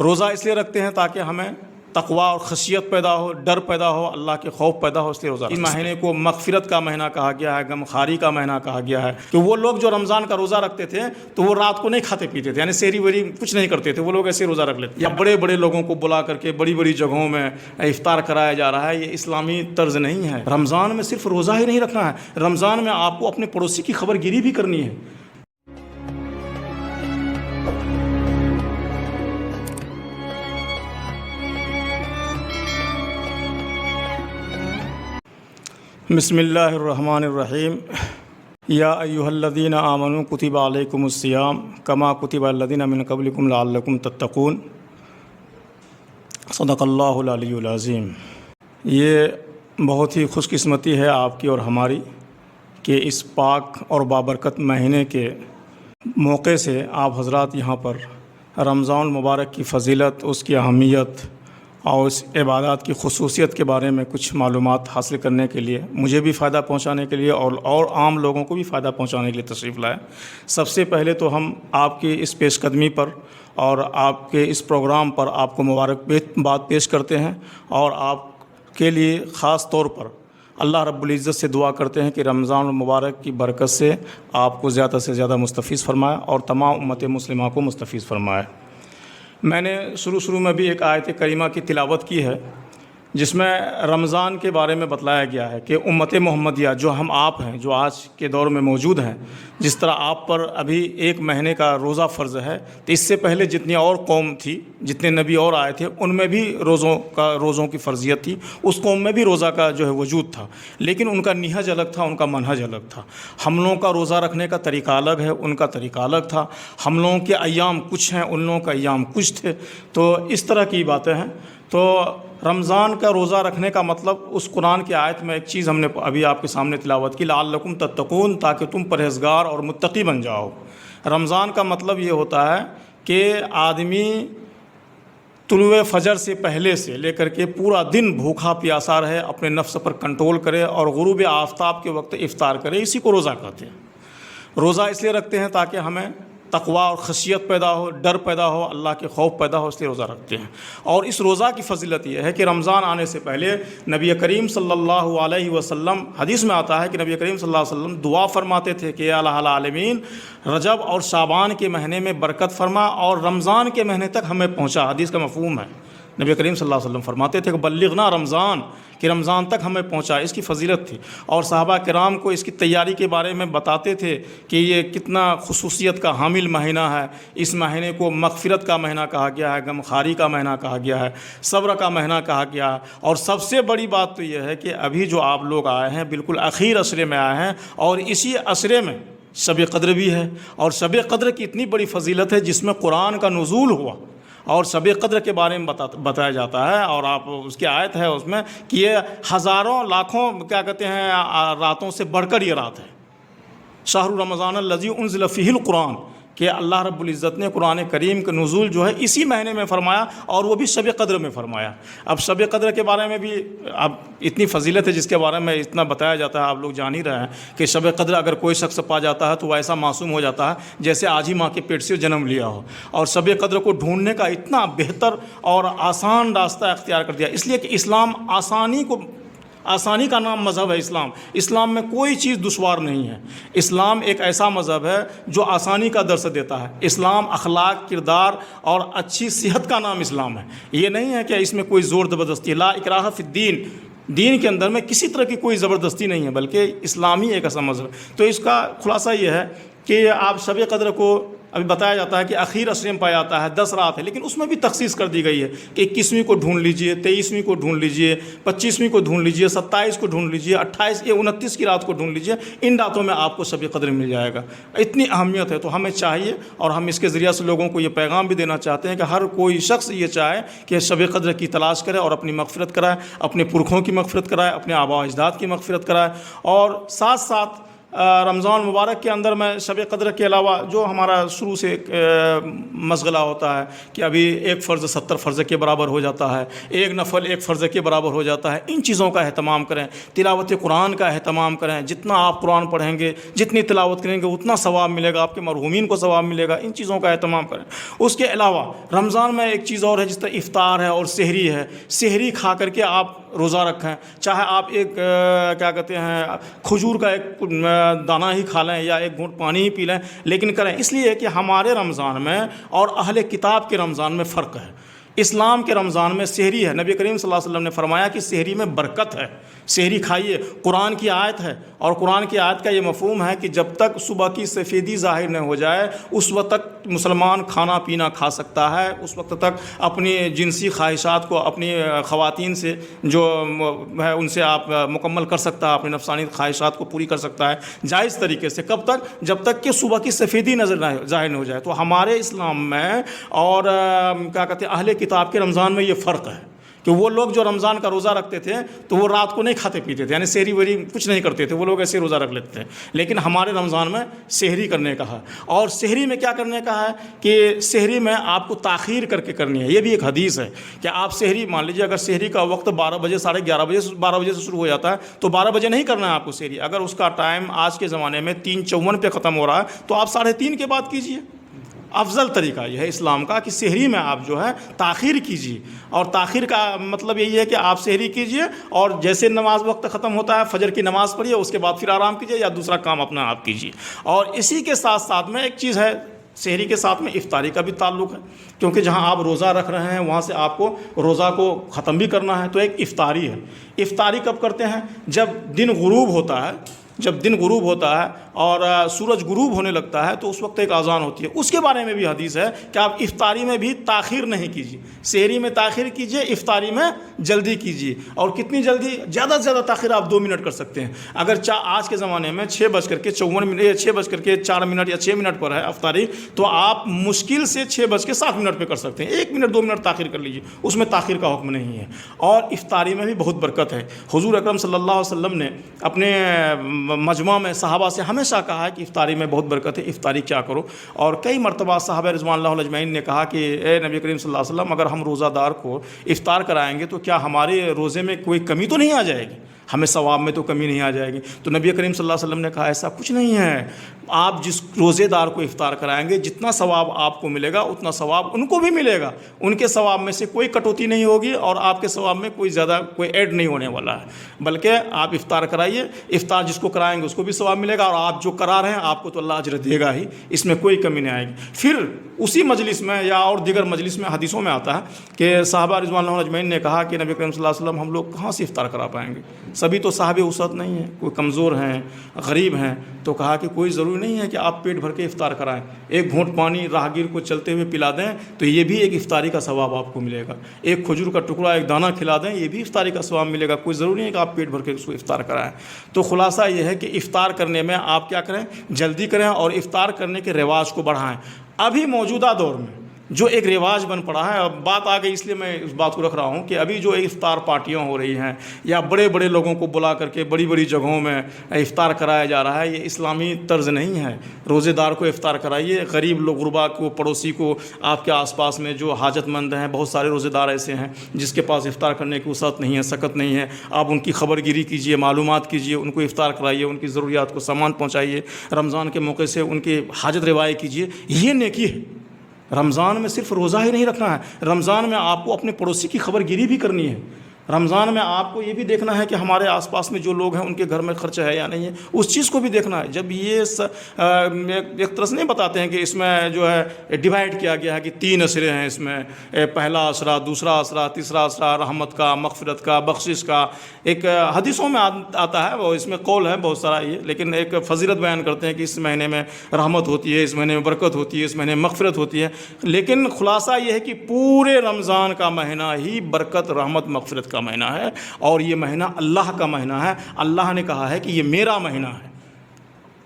روزہ اس لیے رکھتے ہیں تاکہ ہمیں تقوی اور خشیت پیدا ہو، ڈر پیدا ہو، اللہ کے خوف پیدا ہو، اس لیے روزہ رکھتے ہیں۔ اس مہینے کو مغفرت کا مہینہ کہا گیا ہے، غمخواری کا مہینہ کہا گیا ہے، کہ وہ لوگ جو رمضان کا روزہ رکھتے تھے تو وہ رات کو نہیں کھاتے پیتے تھے، یعنی سحری ویری کچھ نہیں کرتے تھے، وہ لوگ ایسے روزہ رکھ لیتے، یا بڑے بڑے لوگوں کو بلا کر کے بڑی بڑی جگہوں میں افطار کرایا جا رہا ہے، یہ اسلامی طرز نہیں ہے۔ رمضان میں صرف روزہ ہی نہیں رکھنا ہے، رمضان میں آپ کو اپنے پڑوسی کی خبر گیری بھی کرنی ہے۔ بسم اللہ الرحمن الرحیم۔ یا ایھا الذین آمنوا کتب علیکم الصیام کما کتب علی الذین من قبلکم لعلکم تتقون۔ صدق اللہ العلی العظیم۔ یہ بہت ہی خوش قسمتی ہے آپ کی اور ہماری کہ اس پاک اور بابرکت مہینے کے موقع سے آپ حضرات یہاں پر رمضان المبارک کی فضیلت، اس کی اہمیت اور اس عبادات کی خصوصیت کے بارے میں کچھ معلومات حاصل کرنے کے لیے، مجھے بھی فائدہ پہنچانے کے لیے اور عام لوگوں کو بھی فائدہ پہنچانے کے لیے تشریف لائے۔ سب سے پہلے تو ہم آپ کی اس پیش قدمی پر اور آپ کے اس پروگرام پر آپ کو مبارکباد پیش کرتے ہیں، اور آپ کے لیے خاص طور پر اللہ رب العزت سے دعا کرتے ہیں کہ رمضان المبارک کی برکت سے آپ کو زیادہ سے زیادہ مستفیض فرمائے اور تمام امت مسلمہ کو مستفیض فرمائے۔ میں نے شروع میں بھی ایک آیت کریمہ کی تلاوت کی ہے، جس میں رمضان کے بارے میں بتلایا گیا ہے کہ امت محمدیہ جو ہم آپ ہیں، جو آج کے دور میں موجود ہیں، جس طرح آپ پر ابھی ایک مہینے کا روزہ فرض ہے، تو اس سے پہلے جتنی اور قوم تھی، جتنے نبی اور آئے تھے، ان میں بھی روزوں کی فرضیت تھی، اس قوم میں بھی روزہ کا جو ہے وجود تھا، لیکن ان کا نہج الگ تھا، ان کا منہج الگ تھا۔ ہم لوگوں کا روزہ رکھنے کا طریقہ الگ ہے، ان کا طریقہ الگ تھا۔ ہم لوگوں کے ایام کچھ ہیں، ان لوگوں کا ایام کچھ تھے، تو اس طرح کی باتیں ہیں۔ تو رمضان کا روزہ رکھنے کا مطلب، اس قرآن کی آیت میں ایک چیز ہم نے ابھی آپ کے سامنے تلاوت کی، لعلکم تتقون، تاکہ تم پرہیزگار اور متقی بن جاؤ۔ رمضان کا مطلب یہ ہوتا ہے کہ آدمی طلوع فجر سے پہلے سے لے کر کے پورا دن بھوکھا پیاسا رہے، اپنے نفس پر کنٹرول کرے اور غروب آفتاب کے وقت افطار کرے، اسی کو روزہ کہتے ہیں۔ روزہ اس لیے رکھتے ہیں تاکہ ہمیں تقوی اور خشیت پیدا ہو، ڈر پیدا ہو، اللہ کے خوف پیدا ہو، اس لیے روزہ رکھتے ہیں۔ اور اس روزہ کی فضیلت یہ ہے کہ رمضان آنے سے پہلے نبی کریم صلی اللہ علیہ وسلم، حدیث میں آتا ہے کہ نبی کریم صلی اللہ علیہ وسلم دعا فرماتے تھے کہ یا الہ العالمین، رجب اور شعبان کے مہینے میں برکت فرما اور رمضان کے مہینے تک ہمیں پہنچا۔ حدیث کا مفہوم ہے، نبی کریم صلی اللہ علیہ وسلم فرماتے تھے کہ بلغنا رمضان، کہ رمضان تک ہمیں پہنچا، اس کی فضیلت تھی۔ اور صحابہ کرام کو اس کی تیاری کے بارے میں بتاتے تھے کہ یہ کتنا خصوصیت کا حامل مہینہ ہے، اس مہینے کو مغفرت کا مہینہ کہا گیا ہے، غمخواری کا مہینہ کہا گیا ہے، صبر کا مہینہ کہا گیا ہے۔ اور سب سے بڑی بات تو یہ ہے کہ ابھی جو آپ لوگ آئے ہیں، بالکل آخر عشرے میں آئے ہیں، اور اسی عشرے میں شب قدر بھی ہے، اور شب قدر کی اتنی بڑی فضیلت ہے جس میں قرآن کا نزول ہوا، اور شب قدر کے بارے میں بتایا جاتا ہے، اور آپ اس کی آیت ہے اس میں کہ یہ ہزاروں لاکھوں کیا کہتے ہیں راتوں سے بڑھ کر یہ رات ہے۔ شہر رمضان الذی انزل فیہ القرآن، کہ اللہ رب العزت نے قرآن کریم کا نزول جو ہے اسی مہینے میں فرمایا، اور وہ بھی شب قدر میں فرمایا۔ اب شب قدر کے بارے میں بھی اب اتنی فضیلت ہے جس کے بارے میں اتنا بتایا جاتا ہے، آپ لوگ جان ہی رہے ہیں کہ شب قدر اگر کوئی شخص پا جاتا ہے تو وہ ایسا معصوم ہو جاتا ہے جیسے آج ہی ماں کے پیٹ سے جنم لیا ہو۔ اور شب قدر کو ڈھونڈنے کا اتنا بہتر اور آسان راستہ اختیار کر دیا، اس لیے کہ اسلام آسانی کا نام مذہب ہے۔ اسلام میں کوئی چیز دشوار نہیں ہے۔ اسلام ایک ایسا مذہب ہے جو آسانی کا درس دیتا ہے۔ اسلام اخلاق، کردار اور اچھی صحت کا نام اسلام ہے۔ یہ نہیں ہے کہ اس میں کوئی زور زبردستی، لا اکراہ فی الدین، دین کے اندر میں کسی طرح کی کوئی زبردستی نہیں ہے، بلکہ اسلامی ایک ایسا مذہب ہے۔ تو اس کا خلاصہ یہ ہے کہ آپ شب قدر کو ابھی بتایا جاتا ہے کہ اخیر عشرے میں پایا جاتا ہے، 10 رات ہے، لیکن اس میں بھی تخصیص کر دی گئی ہے کہ 21ویں کو ڈھونڈ لیجئے، 23ویں کو ڈھونڈ لیجئے، 25ویں کو ڈھونڈ لیجئے، 27 کو ڈھونڈ لیجئے، 28 یا 29 کی رات کو ڈھونڈ لیجئے، ان راتوں میں آپ کو شب قدر مل جائے گا۔ اتنی اہمیت ہے، تو ہمیں چاہیے، اور ہم اس کے ذریعے سے لوگوں کو یہ پیغام بھی دینا چاہتے ہیں کہ ہر کوئی شخص یہ چاہے کہ شب قدر کی تلاش کرے اور اپنی مغفرت کرائے، اپنے پرکھوں کی مغفرت کرائے، اپنے آباء و اجداد کی مغفرت کرائے، اور ساتھ ساتھ رمضان مبارک کے اندر میں شب قدر کے علاوہ جو ہمارا شروع سے ایک مشغلہ ہوتا ہے کہ ابھی ایک فرض 70 فرض کے برابر ہو جاتا ہے، ایک نفل ایک فرض کے برابر ہو جاتا ہے، ان چیزوں کا اہتمام کریں، تلاوت قرآن کا اہتمام کریں، جتنا آپ قرآن پڑھیں گے، جتنی تلاوت کریں گے اتنا ثواب ملے گا، آپ کے مرحومین کو ثواب ملے گا، ان چیزوں کا اہتمام کریں۔ اس کے علاوہ رمضان میں ایک چیز اور ہے، جس طرح افطار ہے اور سحری ہے، سحری کھا کر کے آپ روزہ رکھیں، چاہے آپ ایک کیا کہتے ہیں کھجور کا ایک دانہ ہی کھا لیں یا ایک گھونٹ پانی ہی پی لیں، لیکن کریں، اس لیے کہ ہمارے رمضان میں اور اہل کتاب کے رمضان میں فرق ہے۔ اسلام کے رمضان میں سحری ہے، نبی کریم صلی اللہ علیہ وسلم نے فرمایا کہ سحری میں برکت ہے، سحری کھائیے، قرآن کی آیت ہے، اور قرآن کی آیت کا یہ مفہوم ہے کہ جب تک صبح کی سفیدی ظاہر نہ ہو جائے اس وقت تک مسلمان کھانا پینا کھا سکتا ہے، اس وقت تک اپنی جنسی خواہشات کو اپنی خواتین سے جو ہے ان سے آپ مکمل کر سکتا ہے، اپنی نفسانی خواہشات کو پوری کر سکتا ہے جائز طریقے سے۔ کب تک؟ جب تک کہ صبح کی سفیدی ظاہر نہ ہو جائے۔ تو ہمارے اسلام میں اور کیا کہتے ہیں اہل کتاب کے رمضان میں یہ فرق ہے کہ وہ لوگ جو رمضان کا روزہ رکھتے تھے تو وہ رات کو نہیں کھاتے پیتے تھے، یعنی سحری وری کچھ نہیں کرتے تھے، وہ لوگ ایسے روزہ رکھ لیتے تھے، لیکن ہمارے رمضان میں سحری کرنے کا ہے۔ اور سحری میں کیا کرنے کا ہے کہ سحری میں آپ کو تاخیر کر کے کرنی ہے۔ یہ بھی ایک حدیث ہے کہ آپ سحری مان لیجیے، اگر سحری کا وقت 12 بجے 11:30 بجے 12 بجے سے شروع ہو جاتا ہے تو 12 بجے نہیں کرنا ہے آپ کو سحری۔ اگر اس کا ٹائم آج کے زمانے میں 3:54 پہ ختم ہو رہا ہے تو آپ 3:30 کے بعد کیجیے۔ افضل طریقہ یہ ہے اسلام کا کہ سحری میں آپ جو ہے تاخیر کیجیے، اور تاخیر کا مطلب یہی ہے کہ آپ سحری کیجیے اور جیسے نماز وقت ختم ہوتا ہے فجر کی نماز پڑھیے، اس کے بعد پھر آرام کیجیے یا دوسرا کام اپنا آپ کیجیے۔ اور اسی کے ساتھ ساتھ میں ایک چیز ہے، سحری کے ساتھ میں افطاری کا بھی تعلق ہے، کیونکہ جہاں آپ روزہ رکھ رہے ہیں وہاں سے آپ کو روزہ کو ختم بھی کرنا ہے، تو ایک افطاری ہے۔ افطاری کب کرتے ہیں؟ جب دن غروب ہوتا ہے، جب دن غروب ہوتا ہے اور سورج غروب ہونے لگتا ہے تو اس وقت ایک اذان ہوتی ہے۔ اس کے بارے میں بھی حدیث ہے کہ آپ افطاری میں بھی تاخیر نہیں کیجیے، سحری میں تاخیر کیجیے، افطاری میں جلدی کیجیے۔ اور کتنی جلدی؟ زیادہ سے زیادہ تاخیر آپ 2 منٹ کر سکتے ہیں۔ اگر آج کے زمانے میں 6:54 6:04 یا 6 منٹ پر ہے افطاری، تو آپ مشکل سے 6:07 پہ کر سکتے ہیں۔ 1 منٹ 2 منٹ تاخیر کر لیجیے، اس میں تاخیر کا حکم نہیں ہے۔ اور افطاری میں بھی بہت برکت ہے۔ حضور اکرم صلی اللہ علیہ وسلم نے اپنے مجمع میں صحابہ سے ہمیشہ کہا ہے کہ افطاری میں بہت برکت ہے، افطاری کیا کرو۔ اور کئی مرتبہ صحابہ رضوان اللہ علیہ اجمعین نے کہا کہ اے نبی کریم صلی اللہ علیہ وسلم، اگر ہم روزہ دار کو افطار کرائیں گے تو کیا ہمارے روزے میں کوئی کمی تو نہیں آ جائے گی؟ ہمیں ثواب میں تو کمی نہیں آ جائے گی؟ تو نبی کریم صلی اللہ علیہ وسلم نے کہا ایسا کچھ نہیں ہے، آپ جس روزے دار کو افطار کرائیں گے جتنا ثواب آپ کو ملے گا اتنا ثواب ان کو بھی ملے گا، ان کے ثواب میں سے کوئی کٹوتی نہیں ہوگی اور آپ کے ثواب میں کوئی زیادہ کوئی ایڈ نہیں ہونے والا ہے، بلکہ آپ افطار کرائیے، افطار جس کو کرائیں گے اس کو بھی ثواب ملے گا، اور آپ جو کرا رہے ہیں آپ کو تو اللہ اجر دے گا ہی، اس میں کوئی کمی نہیں آئے گی۔ پھر اسی مجلس میں یا اور دیگر مجلس میں حدیثوں میں آتا ہے کہ صحابہ رضوان اللہ اجمعین نے کہا کہ نبی کریم صلی اللہ علیہ وسلم ہم لوگ کہاں سے افطار کرا پائیں گے؟ سبھی تو صاحب وسعت نہیں ہیں، کوئی کمزور ہیں، غریب ہیں، تو کہا کہ کوئی ضروری نہیں ہے کہ آپ پیٹ بھر کے افطار کرائیں، ایک گھونٹ پانی راہگیر کو چلتے ہوئے پلا دیں تو یہ بھی ایک افطاری کا ثواب آپ کو ملے گا، ایک کھجور کا ٹکڑا ایک دانہ کھلا دیں یہ بھی افطاری کا ثواب ملے گا، کوئی ضروری نہیں ہے کہ آپ پیٹ بھر کے اس کو افطار کرائیں۔ تو خلاصہ یہ ہے کہ افطار کرنے میں آپ کیا کریں؟ جلدی کریں اور افطار کرنے کے رواج کو بڑھائیں۔ ابھی موجودہ دور میں جو ایک رواج بن پڑا ہے، اب بات آ گئی اس لیے میں اس بات کو رکھ رہا ہوں کہ ابھی جو افطار پارٹیاں ہو رہی ہیں یا بڑے بڑے لوگوں کو بلا کر کے بڑی بڑی جگہوں میں افطار کرایا جا رہا ہے، یہ اسلامی طرز نہیں ہے۔ روزے دار کو افطار کرائیے، غریب لوگ غربا کو، پڑوسی کو، آپ کے آس پاس میں جو حاجت مند ہیں، بہت سارے روزے دار ایسے ہیں جس کے پاس افطار کرنے کی وسعت نہیں ہے، سکت نہیں ہے، آپ ان کی خبر گیری کیجیے، معلومات کیجیے، ان کو افطار کرائیے، ان کی ضروریات کو سامان پہنچائیے، رمضان کے موقع سے ان کی حاجت روائی کیجیے، یہ نیکی ہے۔ رمضان میں صرف روزہ ہی نہیں رکھنا ہے، رمضان میں آپ کو اپنے پڑوسی کی خبر گیری بھی کرنی ہے، رمضان میں آپ کو یہ بھی دیکھنا ہے کہ ہمارے آس پاس میں جو لوگ ہیں ان کے گھر میں خرچ ہے یا نہیں ہے، اس چیز کو بھی دیکھنا ہے۔ جب یہ ایک طرح سے نہیں بتاتے ہیں کہ اس میں جو ہے ڈیوائڈ کیا گیا ہے کہ 3 عشرے ہیں، اس میں پہلا عشرہ، دوسرا عشرہ، تیسرا عشرہ، رحمت کا، مغفرت کا، بخشش کا، ایک حدیثوں میں آتا ہے، وہ اس میں قول ہے بہت سارا یہ، لیکن ایک فضیلت بیان کرتے ہیں کہ اس مہینے میں رحمت ہوتی ہے، اس مہینے میں برکت ہوتی ہے، اس مہینے میں مغفرت ہوتی ہے، لیکن خلاصہ یہ ہے کہ پورے رمضان کا مہینہ ہی برکت، رحمت، مغفرت کا مہینہ ہے، اور یہ مہینہ اللہ کا مہینہ ہے۔ اللہ نے کہا ہے کہ یہ میرا مہینہ ہے۔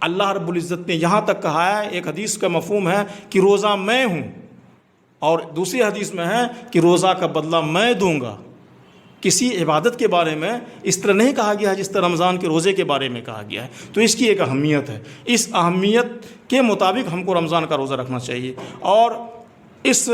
اللہ رب العزت نے یہاں تک کہا ہے، ایک حدیث کا مفہوم ہے کہ روزہ میں ہوں، اور دوسری حدیث میں ہے کہ روزہ کا بدلہ میں دوں گا، کسی عبادت کے بارے میں اس طرح نہیں کہا گیا ہے جس طرح رمضان کے روزے کے بارے میں کہا گیا ہے. تو اس کی ایک اہمیت ہے. اس اہمیت کے مطابق ہم کو رمضان کا روزہ رکھنا چاہیے. اور اس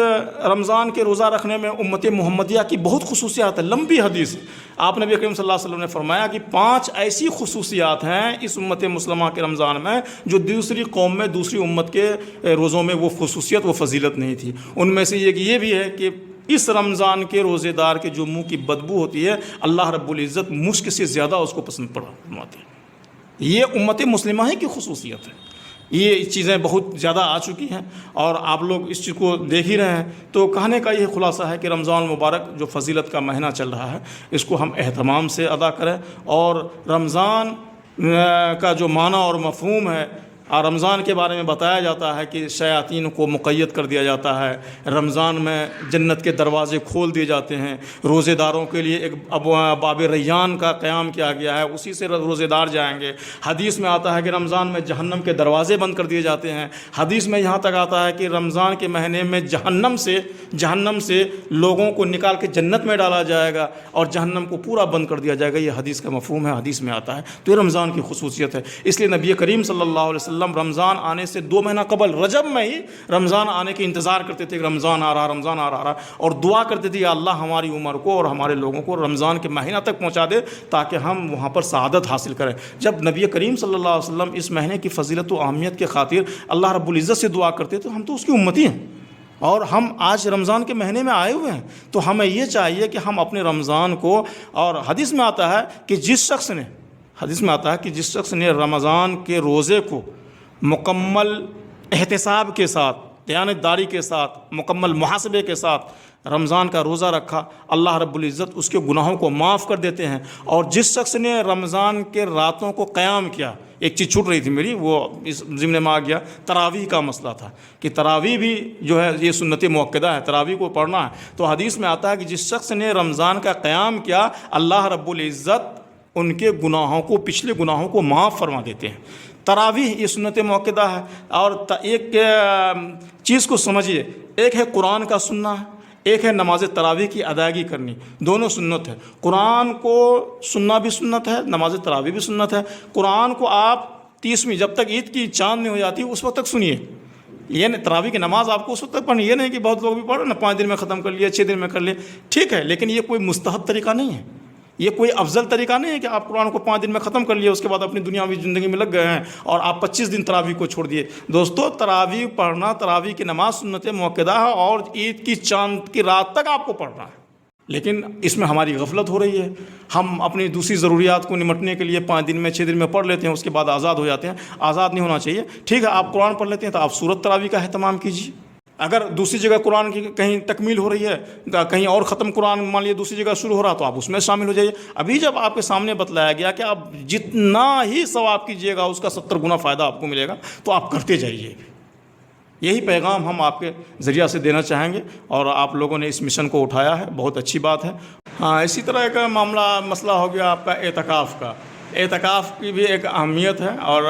رمضان کے روزہ رکھنے میں امت محمدیہ کی بہت خصوصیات ہیں. لمبی حدیث آپ نبی کریم صلی اللہ علیہ وسلم نے فرمایا کہ 5 ایسی خصوصیات ہیں اس امت مسلمہ کے رمضان میں جو دوسری قوم میں دوسری امت کے روزوں میں وہ خصوصیت وہ فضیلت نہیں تھی. ان میں سے یہ بھی ہے کہ اس رمضان کے روزے دار کے جو منہ کی بدبو ہوتی ہے اللہ رب العزت مشک سے زیادہ اس کو پسند فرماتے ہیں. یہ امت مسلمہ ہی کی خصوصیت ہے. یہ چیزیں بہت زیادہ آ چکی ہیں اور آپ لوگ اس چیز کو دیکھ ہی رہے ہیں. تو کہنے کا یہ خلاصہ ہے کہ رمضان مبارک جو فضیلت کا مہینہ چل رہا ہے اس کو ہم اہتمام سے ادا کریں. اور رمضان کا جو معنی اور مفہوم ہے اور رمضان کے بارے میں بتایا جاتا ہے کہ شیاطین کو مقید کر دیا جاتا ہے. رمضان میں جنت کے دروازے کھول دیے جاتے ہیں. روزے داروں کے لیے ایک باب ریان کا قیام کیا گیا ہے, اسی سے روزے دار جائیں گے. حدیث میں آتا ہے کہ رمضان میں جہنم کے دروازے بند کر دیے جاتے ہیں. حدیث میں یہاں تک آتا ہے کہ رمضان کے مہینے میں جہنم سے لوگوں کو نکال کے جنت میں ڈالا جائے گا اور جہنم کو پورا بند کر دیا جائے گا. یہ حدیث کا مفہوم ہے, حدیث میں آتا ہے. تو یہ رمضان کی خصوصیت ہے. اس لیے نبی کریم صلی اللہ علیہ وسلم رمضان آنے سے 2 مہینہ قبل رجب میں ہی رمضان آنے کے انتظار کرتے تھے کہ رمضان آ رہا, اور دعا کرتے تھے یا اللہ ہماری عمر کو اور ہمارے لوگوں کو رمضان کے مہینہ تک پہنچا دے تاکہ ہم وہاں پر سعادت حاصل کریں. جب نبی کریم صلی اللہ علیہ وسلم اس مہینے کی فضیلت و اہمیت کے خاطر اللہ رب العزت سے دعا کرتے تو ہم تو اس کی امتی ہیں اور ہم آج رمضان کے مہینے میں آئے ہوئے ہیں. تو ہمیں یہ چاہیے کہ ہم اپنے رمضان کو, اور حدیث میں آتا ہے کہ جس شخص نے رمضان کے روزے کو مکمل احتساب کے ساتھ, دیانتداری کے ساتھ, مکمل محاسبے کے ساتھ رمضان کا روزہ رکھا, اللہ رب العزت اس کے گناہوں کو معاف کر دیتے ہیں. اور جس شخص نے رمضان کے راتوں کو قیام کیا, ایک چیز چھوٹ رہی تھی میری, وہ اس ضمن میں آ گیا, تراویح کا مسئلہ تھا کہ تراویح بھی جو ہے یہ سنت مؤکدہ ہے, تراویح کو پڑھنا ہے. تو حدیث میں آتا ہے کہ جس شخص نے رمضان کا قیام کیا اللہ رب العزت ان کے گناہوں کو, پچھلے گناہوں کو معاف فرما دیتے ہیں. تراویح یہ سنت مؤکدہ ہے. اور ایک چیز کو سمجھیے, ایک ہے قرآن کا سننا ہے, ایک ہے نماز تراویح کی ادائیگی کرنی. دونوں سنت ہے. قرآن کو سننا بھی سنت ہے, نماز تراویح بھی سنت ہے. قرآن کو آپ 30ویں جب تک عید کی چاند نہیں ہو جاتی اس وقت تک سنیے. یہ تراویح کی نماز آپ کو اس وقت تک پڑھنی. یہ نہیں کہ بہت لوگ بھی پڑھ رہے نا 5 دن میں ختم کر لیا, 6 دن میں کر لیا, ٹھیک ہے, لیکن یہ کوئی مستحب طریقہ نہیں ہے. یہ کوئی افضل طریقہ نہیں ہے کہ آپ قرآن کو 5 دن میں ختم کر لیے اس کے بعد اپنی دنیاوی زندگی میں لگ گئے ہیں اور آپ 25 دن تراویح کو چھوڑ دیے. دوستو, تراویح پڑھنا, تراویح کی نماز سنت مؤکدہ ہے اور عید کی چاند کی رات تک آپ کو پڑھنا ہے. لیکن اس میں ہماری غفلت ہو رہی ہے. ہم اپنی دوسری ضروریات کو نمٹنے کے لیے 5 دن میں 6 دن میں پڑھ لیتے ہیں, اس کے بعد آزاد ہو جاتے ہیں. آزاد نہیں ہونا چاہیے. ٹھیک ہے, آپ قرآن پڑھ لیتے ہیں تو آپ سورت تراویح کا اہتمام کیجیے. اگر دوسری جگہ قرآن کی کہیں تکمیل ہو رہی ہے, کہیں اور ختم قرآن مان لیے دوسری جگہ شروع ہو رہا تو آپ اس میں شامل ہو جائیے. ابھی جب آپ کے سامنے بتلایا گیا کہ آپ جتنا ہی ثواب کیجیے گا اس کا 70 گنا فائدہ آپ کو ملے گا تو آپ کرتے جائیے. یہی پیغام ہم آپ کے ذریعہ سے دینا چاہیں گے اور آپ لوگوں نے اس مشن کو اٹھایا ہے, بہت اچھی بات ہے. ہاں, اسی طرح ایک مسئلہ ہو گیا آپ کا اعتکاف کا. اعتکاف کی بھی ایک اہمیت ہے اور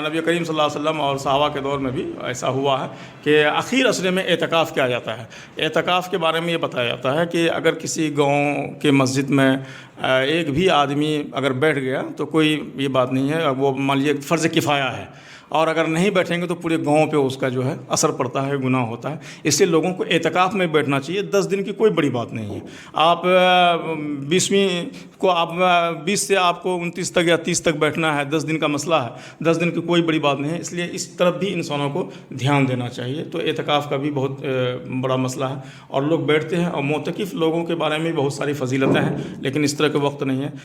نبی کریم صلی اللہ علیہ وسلم اور صحابہ کے دور میں بھی ایسا ہوا ہے کہ اخیر عصرے میں اعتکاف کیا جاتا ہے. اعتکاف کے بارے میں یہ بتایا جاتا ہے کہ اگر کسی گاؤں کے مسجد میں ایک بھی آدمی اگر بیٹھ گیا تو کوئی یہ بات نہیں ہے, وہ مان لیجیے فرض کفایہ ہے, اور اگر نہیں بیٹھیں گے تو پورے گاؤں پہ اس کا جو ہے اثر پڑتا ہے, گناہ ہوتا ہے. اس لیے لوگوں کو اعتکاف میں بیٹھنا چاہیے. 10 دن کی کوئی بڑی بات نہیں ہے. آپ 20ویں کو آپ 20 سے آپ کو 29 تک یا 30 تک بیٹھنا ہے, 10 دن کا مسئلہ ہے. 10 دن کی کوئی بڑی بات نہیں ہے. اس لیے اس طرف بھی انسانوں کو دھیان دینا چاہیے. تو اعتکاف کا بھی بہت بڑا مسئلہ ہے اور لوگ بیٹھتے ہیں. اور معتکف لوگوں کے بارے میں بہت ساری فضیلتیں ہیں لیکن اس طرح کے وقت نہیں ہے.